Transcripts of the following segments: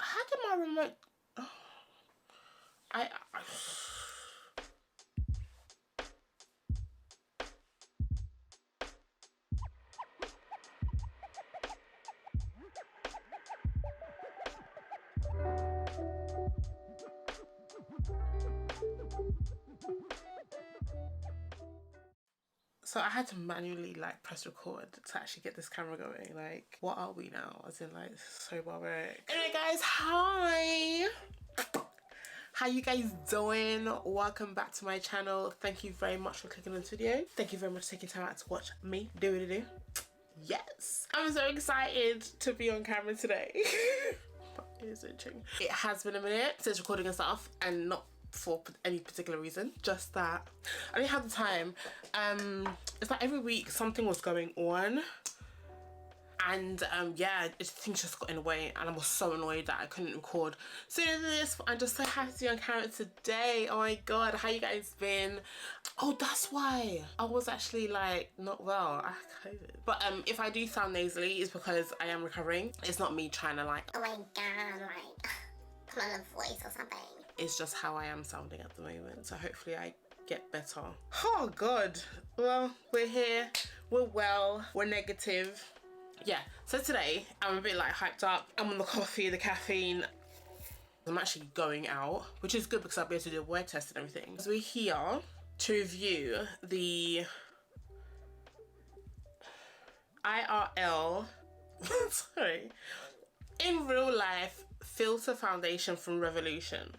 How did my remote... I So I had to manually like press record to actually get this camera going. Like, what are we now? As in, like, so barbaric. Anyway guys, hi! How you guys doing? Welcome back to my channel. Thank you very much for clicking on this video. Thank you very much for taking time out to watch me do it. Yes, I'm so excited to be on camera today. It is itching. It has been a minute since recording and stuff, and not for any particular reason, just that I didn't have the time. It's like every week something was going on, and yeah, things just got in the way, and I was so annoyed that I couldn't record. So this, I'm just so happy to be on camera today. Oh my god, how you guys been? Oh, that's why I was actually like not well. I have COVID. But if I do sound nasally, it's because I am recovering. It's not me trying to like, oh my god, like put on a voice or something. It's just how I am sounding at the moment. So hopefully I get better. Oh god. Well, we're here. We're well. We're negative. Yeah. So today I'm a bit like hyped up. I'm on the coffee, the caffeine. I'm actually going out, which is good because I'll be able to do a wear test and everything. So we're here to review the IRL sorry, in real life filter foundation from Revolution.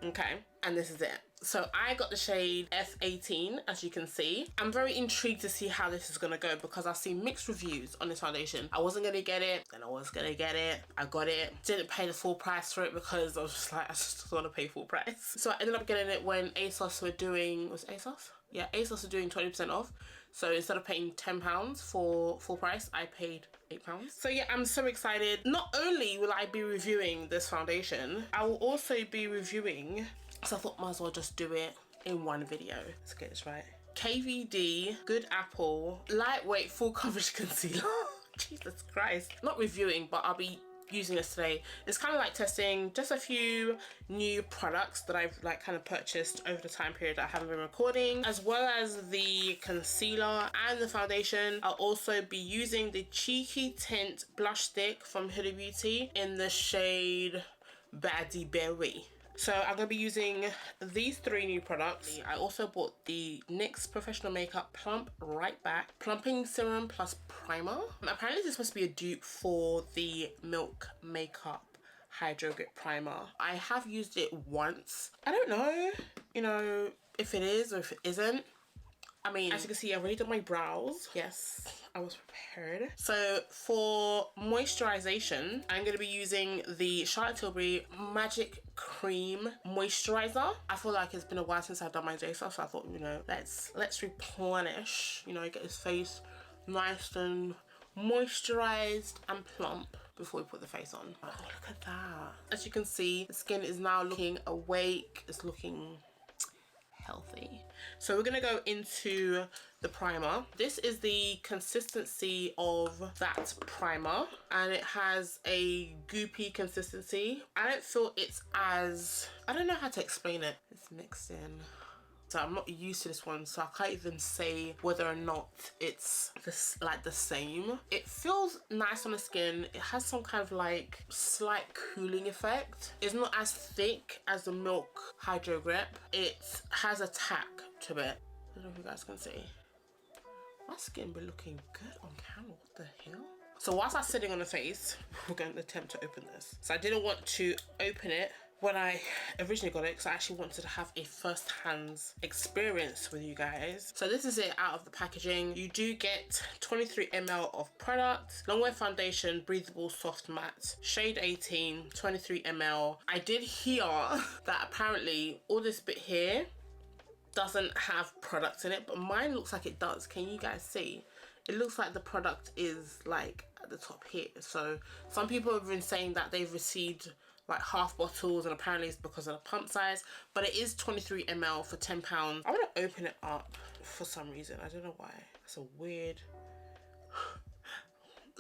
Okay, and this is it. So I got the shade F18, as you can see. I'm very intrigued to see how this is gonna go because I've seen mixed reviews on this foundation. I wasn't gonna get it, then I was gonna get it. I got it. Didn't pay the full price for it because I was just like, I just want to pay full price. So I ended up getting it when ASOS were doing, was it ASOS? Yeah, ASOS were doing 20% off. So instead of paying £10 for full price, I paid £8. So yeah, I'm so excited. Not only will I be reviewing this foundation, I will also be reviewing, so I thought might as well just do it in one video. Let's get this right. KVD Good Apple Lightweight Full Coverage Concealer. Jesus Christ. Not reviewing, but I'll be using this today. It's kind of like testing just a few new products that I've like kind of purchased over the time period that I haven't been recording, as well as the concealer and the foundation. I'll also be using the Cheeky Tint blush stick from Huda Beauty in the shade Baddie Berry. So I'm going to be using these three new products. I also bought the NYX Professional Makeup Plump Right Back Plumping Serum Plus Primer. Apparently this is supposed to be a dupe for the Milk Makeup Hydro Grip Primer. I have used it once. I don't know, you know, if it is or if it isn't. I mean, as you can see, I've already done my brows. Yes, I was prepared. So for moisturization, I'm going to be using the Charlotte Tilbury Magic Cream Moisturizer. I feel like it's been a while since I've done my day stuff, so I thought, you know, let's replenish, you know, get this face nice and moisturized and plump before we put the face on. Oh, look at that. As you can see, the skin is now looking awake. It's looking healthy. So we're gonna go into the primer. This is the consistency of that primer, and it has a goopy consistency. I don't feel it's as, I don't know how to explain it. It's mixed in. So I'm not used to this one, so I can't even say whether or not it's like the same. It feels nice on the skin. It has some kind of like slight cooling effect. It's not as thick as the Milk Hydro Grip. It has a tack to it. I don't know if you guys can see. My skin be looking good on camera. What the hell? So whilst I'm sitting on the face, we're going to attempt to open this. So I didn't want to open it when I originally got it because I actually wanted to have a first-hand experience with you guys. So this is it out of the packaging. You do get 23 ml of product, longwear foundation, breathable soft matte, shade 18, 23 ml. I did hear that apparently all this bit here doesn't have product in it, but mine looks like it does. Can you guys see? It looks like the product is like at the top here. So some people have been saying that they've received like half bottles, and apparently it's because of the pump size, but it is 23 ml for £10. I want to open it up for some reason. I don't know why. That's a weird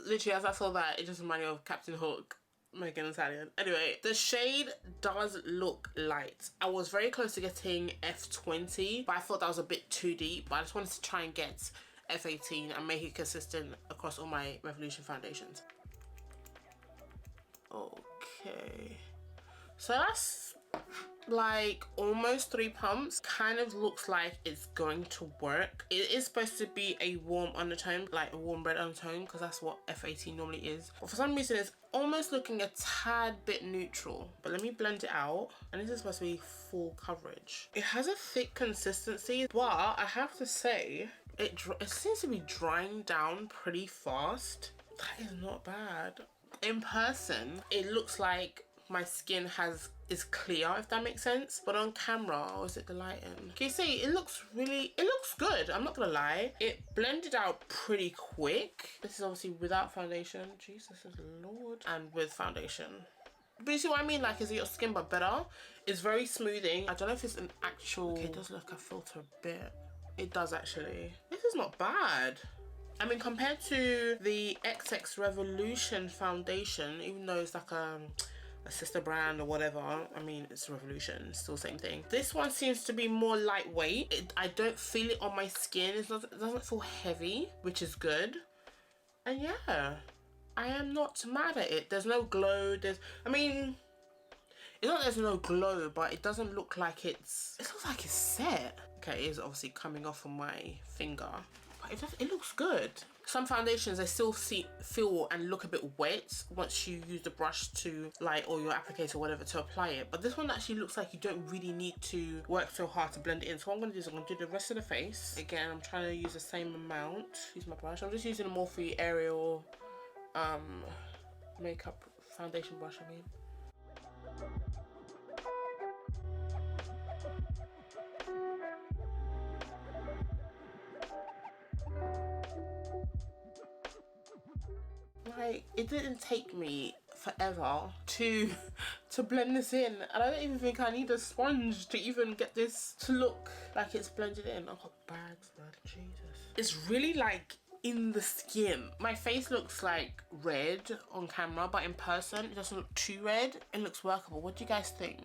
literally, as I saw that, it just reminded me of Captain Hook Megan Italian. Anyway, the shade does look light. I was very close to getting F20, but I thought that was a bit too deep. But I just wanted to try and get F18 and make it consistent across all my Revolution foundations. Okay. So that's like almost 3 pumps. Kind of looks like it's going to work. It is supposed to be a warm undertone, like a warm red undertone, because that's what F18 normally is. But for some reason it's almost looking a tad bit neutral. But let me blend it out. And this is supposed to be full coverage. It has a thick consistency, but I have to say it seems to be drying down pretty fast. That is not bad. In person it looks like my skin is clear, if that makes sense, but on camera, or is it the lighting? Can you see it looks good, I'm not gonna lie. It blended out pretty quick. This is obviously without foundation, Jesus Lord, and with foundation. But you see what I mean, like, is it your skin but better? It's very smoothing. I don't know if it's an actual, okay, it does look like a filter a bit. It does actually. This is not bad. I mean, compared to the XX Revolution foundation, even though it's like a sister brand or whatever, I mean, it's Revolution, still same thing. This one seems to be more lightweight. I don't feel it on my skin. It doesn't feel heavy, which is good. And yeah, I am not mad at it. There's no glow. I mean, it's not that there's no glow, but it doesn't look like it looks like it's set. Okay, it is obviously coming off on my finger, but it looks good. Some foundations, they still feel and look a bit wet once you use the brush to, like, or your applicator or whatever to apply it. But this one actually looks like you don't really need to work so hard to blend it in. So what I'm going to do is I'm going to do the rest of the face. Again, I'm trying to use the same amount. Use my brush. I'm just using a Morphe Aerial makeup foundation brush, I mean. Like, it didn't take me forever to blend this in, and I don't even think I need a sponge to even get this to look like it's blended in. I've got bags, man, Jesus. It's really like in the skin. My face looks like red on camera, but in person it doesn't look too red. It looks workable. What do you guys think?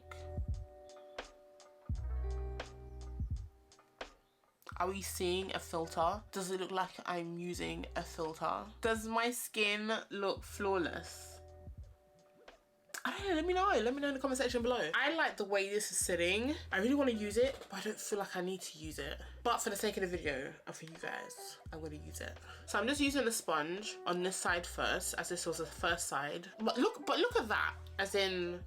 Are we seeing a filter? Does it look like I'm using a filter? Does my skin look flawless? I don't know, let me know in the comment section below. I like the way this is sitting. I really want to use it, but I don't feel like I need to use it. But for the sake of the video and for you guys, I'm going to use it. So I'm just using the sponge on this side first, as this was the first side. But look at that, as in,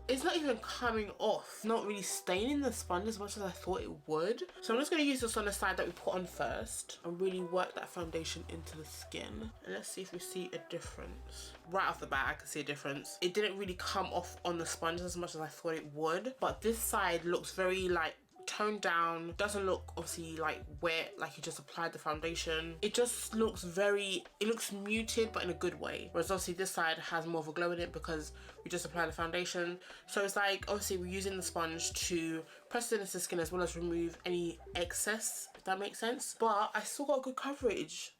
it's not even coming off. Not really staining the sponge as much as I thought it would. So I'm just going to use this on the side that we put on first and really work that foundation into the skin. And let's see if we see a difference. Right off the bat, I can see a difference. It didn't really come off on the sponge as much as I thought it would. But this side looks very like toned down, doesn't look obviously like wet, like you just applied the foundation. It just looks it looks muted, but in a good way. Whereas obviously this side has more of a glow in it because we just applied the foundation. So it's like, obviously we're using the sponge to press it into the skin as well as remove any excess, if that makes sense. But I still got good coverage.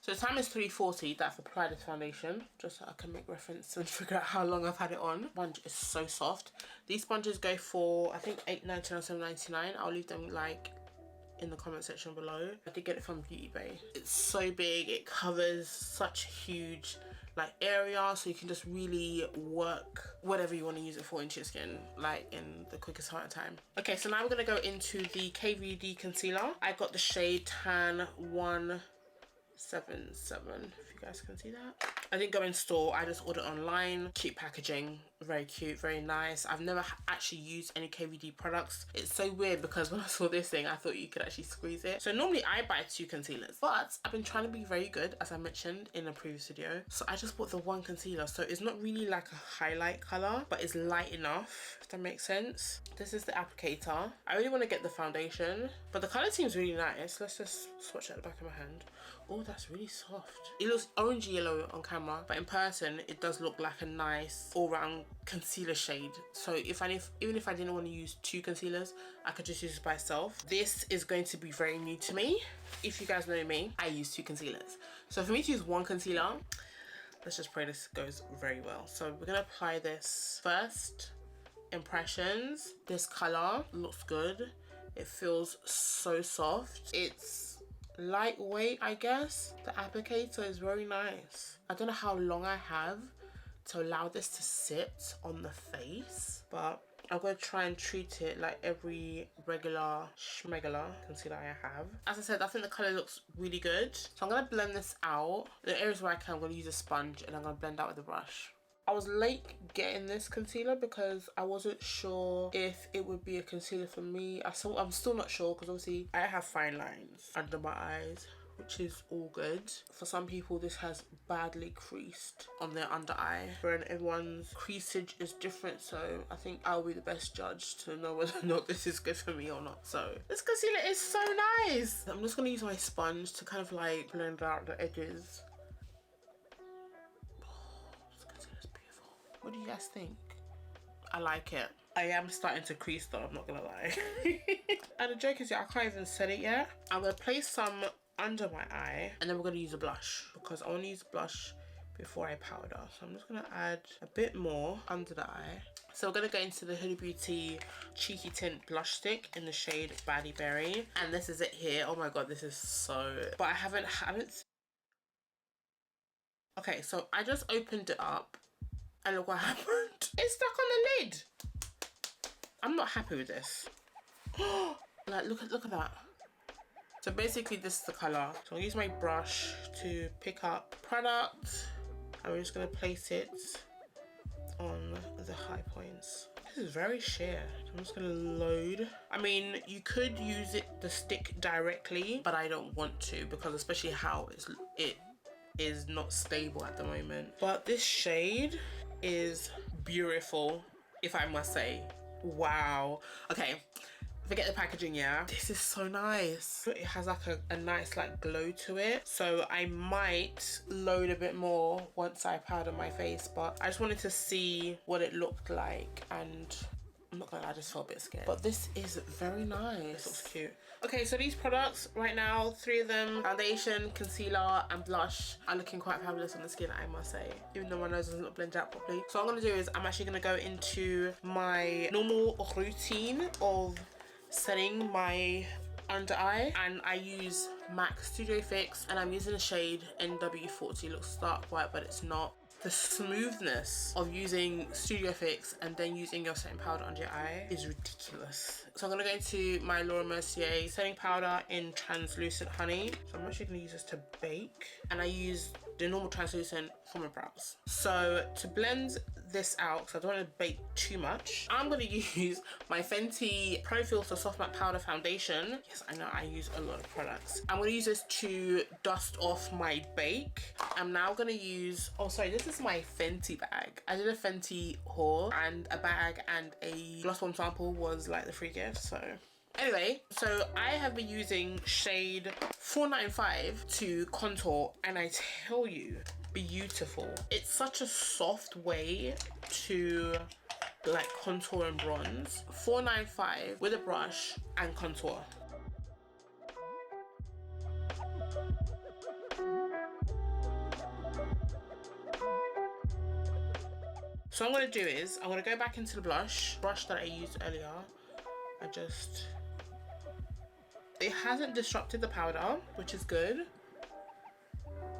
So the time is 3:40 that I've applied this foundation, just so I can make reference and figure out how long I've had it on. Sponge is so soft. These sponges go for, I think, $8.99 or $7.99. I'll leave them like in the comment section below. I did get it from Beauty Bay. It's so big, it covers such a huge like area, so you can just really work whatever you want to use it for into your skin, like in the quickest amount of time. Okay, so now we're gonna go into the KVD concealer. I got the shade Tan 177, if you guys can see that. I didn't go in store, I just ordered online. Cute packaging, very cute, very nice. I've never actually used any KVD products. It's so weird because when I saw this thing, I thought you could actually squeeze it. So normally I buy 2 concealers, but I've been trying to be very good, as I mentioned in a previous video. So I just bought the 1 concealer. So it's not really like a highlight color, but it's light enough, if that makes sense. This is the applicator. I really want to get the foundation, but the color seems really nice. Let's just swatch at the back of my hand. Oh, that's really soft. It looks orangey yellow on camera, but in person it does look like a nice all-round concealer shade. So even if I didn't want to use 2 concealers, I could just use this by itself. This is going to be very new to me. If you guys know me, I use 2 concealers. So for me to use 1 concealer, let's just pray this goes very well. So we're gonna apply this first impressions. This color looks good. It feels so soft. It's lightweight, I guess. The applicator is very nice. I don't know how long I have to allow this to sit on the face, but I'm going to try and treat it like every regular schmegular concealer I have. As I said, I think the colour looks really good. So I'm going to blend this out. The areas where I can, I'm going to use a sponge and I'm going to blend out with a brush. I was late getting this concealer because I wasn't sure if it would be a concealer for me. I'm still not sure because obviously I have fine lines under my eyes, which is all good. For some people, this has badly creased on their under eye. And everyone's creasage is different, so I think I'll be the best judge to know whether or not this is good for me or not. So this concealer is so nice. I'm just gonna use my sponge to kind of like blend out the edges. What do you guys think? I like it. I am starting to crease though, I'm not gonna lie. And the joke is, I can't even set it yet. I'm gonna place some under my eye and then we're gonna use a blush because I wanna use a blush before I powder. So I'm just gonna add a bit more under the eye. So we're gonna go into the Huda Beauty Cheeky Tint Blush Stick in the shade Baddie Berry. And this is it here. Oh my God, this is so... But I haven't... Okay, so I just opened it up. And look what happened. It's stuck on the lid. I'm not happy with this. Like, look at that. So basically this is the colour. So I'll use my brush to pick up product. And we're just gonna place it on the high points. This is very sheer. I'm just gonna load. I mean, you could use the stick directly, but I don't want to because especially how it is not stable at the moment. But this shade is beautiful, if I must say. Wow. Okay, forget the packaging, yeah. This is so nice. It has like a nice like glow to it. So I might load a bit more once I powder my face, but I just wanted to see what it looked like, and I'm not gonna lie, I just felt a bit scared. But this is very nice. This looks cute. Okay, so these products right now, 3 of them, foundation, concealer, and blush, are looking quite fabulous on the skin, I must say, even though my nose doesn't blend out properly. So what I'm gonna do is I'm actually gonna go into my normal routine of setting my under eye, and I use MAC Studio Fix, and I'm using the shade NW40. It looks stark white, but it's not. The smoothness of using Studio Fix and then using your setting powder under your eye is ridiculous. So I'm gonna go into my Laura Mercier setting powder in translucent honey. So I'm actually gonna use this to bake, and I use the normal translucent for my brows. So to blend this out, because I don't want to bake too much, I'm going to use my Fenty Pro Filter Soft Matte Powder Foundation. Yes, I know I use a lot of products. I'm going to use this to dust off my bake. I'm now going to use, oh sorry, this is my Fenty bag. I did a Fenty haul, and a bag and a gloss bomb sample was like the free gift, so. Anyway, so I have been using shade 495 to contour, and I tell you, beautiful. It's such a soft way to like contour and bronze. 495 with a brush and contour. So what I'm gonna do is I'm gonna go back into the brush that I used earlier. It hasn't disrupted the powder, which is good.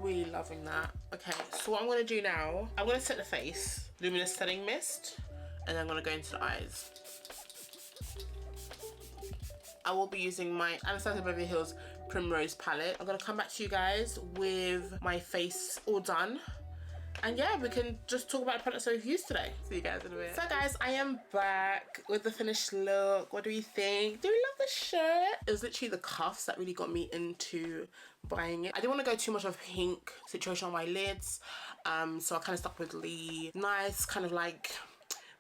Really loving that. Okay, so what I'm gonna do now, I'm gonna set the face, luminous setting mist, and then I'm gonna go into the eyes. I will be using my Anastasia Beverly Hills Primrose palette. I'm gonna come back to you guys with my face all done. And yeah, we can just talk about the products that we've used today. See you guys in a bit. So guys, I am back with the finished look. What do we think? Do we love the shirt? It was literally the cuffs that really got me into buying it. I didn't want to go too much of a pink situation on my lids. So I kind of stuck with the nice kind of like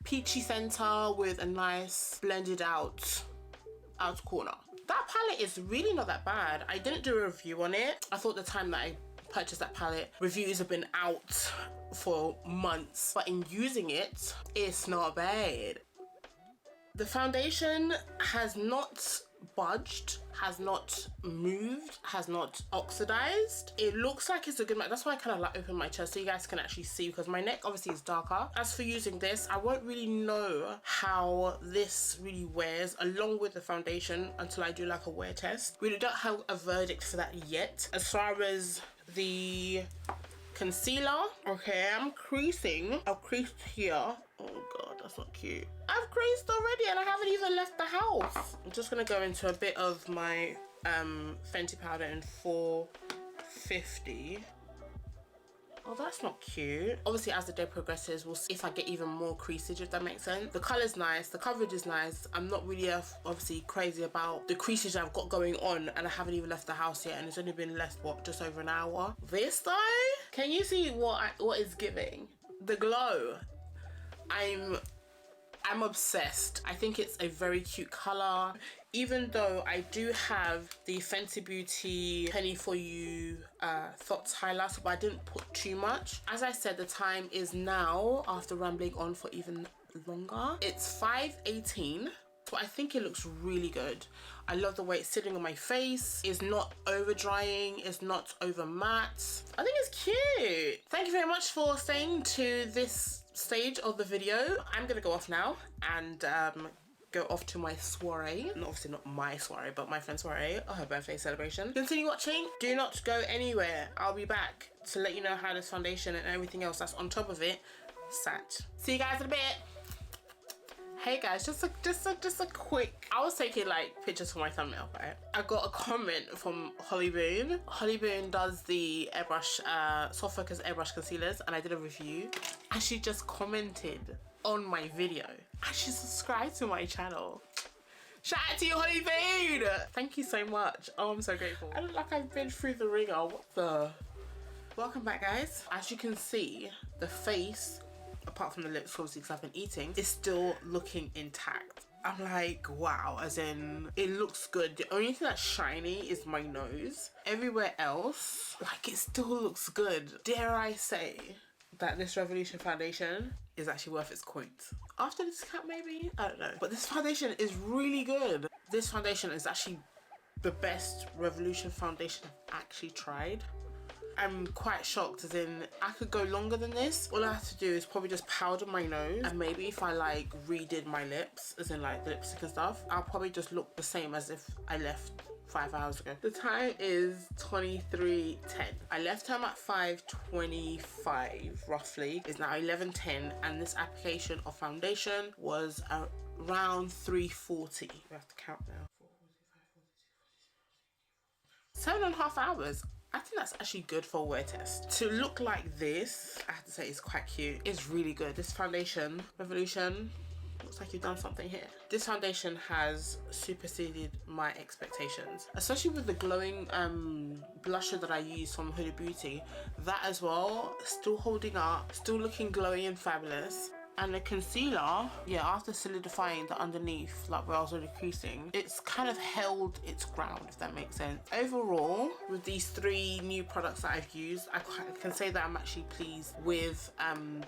peachy center with a nice blended out corner. That palette is really not that bad. I didn't do a review on it. I thought the time that I purchased that palette, reviews have been out for months, but in using it, it's not bad. The foundation has not budged, has not moved, has not oxidized. It looks like it's a good match. That's why I kind of like open my chest so you guys can actually see, because my neck obviously is darker. As for using this, I won't really know how this really wears along with the foundation until I do like a wear test. We don't have a verdict for that yet. As far as the concealer, okay, I'm creasing. I've creased here. Oh god, that's not cute. I've creased already and I haven't even left the house. I'm just gonna go into a bit of my Fenty powder in 450. Oh, that's not cute. Obviously, as the day progresses, we'll see if I get even more creasage, if that makes sense. The color's nice, the coverage is nice. I'm not really obviously crazy about the creasage I've got going on, and I haven't even left the house yet, and it's only been left, what, just over an hour. This though, can you see what is giving? The glow. I'm obsessed. I think it's a very cute color. Even though I do have the Fenty Beauty Penny For You Thoughts highlighter, but I didn't put too much. As I said, the time is now, after rambling on for even longer. It's 5:18, so I think it looks really good. I love the way it's sitting on my face. It's not over drying, it's not over matte. I think it's cute. Thank you very much for staying to this stage of the video. I'm gonna go off now and go off to my soiree. And obviously not my soiree, but my friend's soiree, or her birthday celebration. Continue watching. Do not go anywhere. I'll be back to let you know how this foundation and everything else that's on top of it sat. See you guys in a bit. Hey guys, just a quick, I was taking like pictures for my thumbnail, right? I got a comment from Holly Boone. Holly Boone does the airbrush, soft focus airbrush concealers, and I did a review, and she just commented on my video, and she subscribed to my channel. Shout out to you, Holly Boone! Thank you so much. Oh, I'm so grateful. I look like I've been through the ringer. What the? Welcome back, guys. As you can see, the face, apart from the lips, obviously because I've been eating, is still looking intact. I'm like, wow, as in, it looks good. The only thing that's shiny is my nose. Everywhere else, like, it still looks good. Dare I say that this Revolution foundation is actually worth its coins. After this cut, maybe? I don't know. But this foundation is really good. This foundation is actually the best Revolution foundation I've actually tried. I'm quite shocked, as in, I could go longer than this. All I have to do is probably just powder my nose, and maybe if I like redid my lips, as in like the lipstick and stuff, I'll probably just look the same as if I left 5 hours ago. The time is 23:10. I left home at 5:25 roughly. It's now 11:10, and this application of foundation was around 3:40. We have to count now. 7.5 hours. I think that's actually good for a wear test. To look like this, I have to say, it's quite cute. It's really good. This foundation, Revolution, looks like you've done something here. This foundation has superseded my expectations, especially with the glowing blusher that I use from Huda Beauty. That as well, still holding up, still looking glowy and fabulous. And the concealer, yeah, after solidifying the underneath, like where I was already creasing, it's kind of held its ground, if that makes sense. Overall, with these 3 new products that I've used, I can say that I'm actually pleased with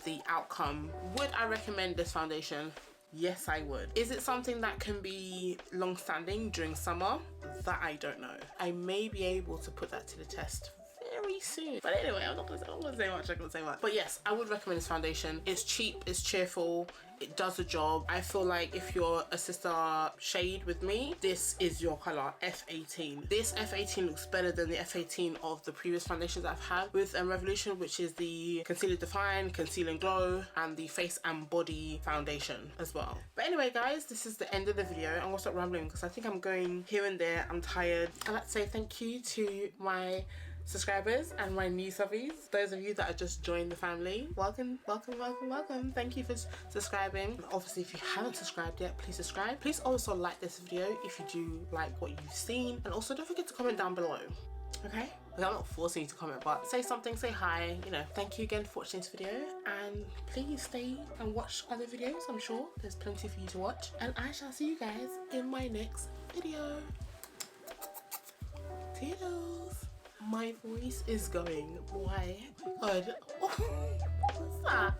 the outcome. Would I recommend this foundation? Yes, I would. Is it something that can be long-standing during summer? That I don't know. I may be able to put that to the test very soon. But anyway, I'm not gonna say much. But yes, I would recommend this foundation. It's cheap, it's cheerful, it does the job. I feel like if you're a sister shade with me, this is your color, F18. This F18 looks better than the F18 of the previous foundations I've had with Revolution, which is the Concealer Define, Conceal and Glow, and the Face and Body foundation as well. But anyway, guys, this is the end of the video. I'm gonna stop rambling because I think I'm going here and there. I'm tired. I'd like to say thank you to my subscribers and my new subbies. Those of you that have just joined the family, welcome. Thank you for subscribing. Obviously, if you haven't subscribed yet, please subscribe. Please also like this video if you do like what you've seen, and also don't forget to comment down below. Okay, like, I'm not forcing you to comment, but say something, say hi, you know. Thank you again for watching this video, and please stay and watch other videos. I'm sure there's plenty for you to watch, and I shall see you guys in my next video. Toodles. My voice is going. Why? God. What's that?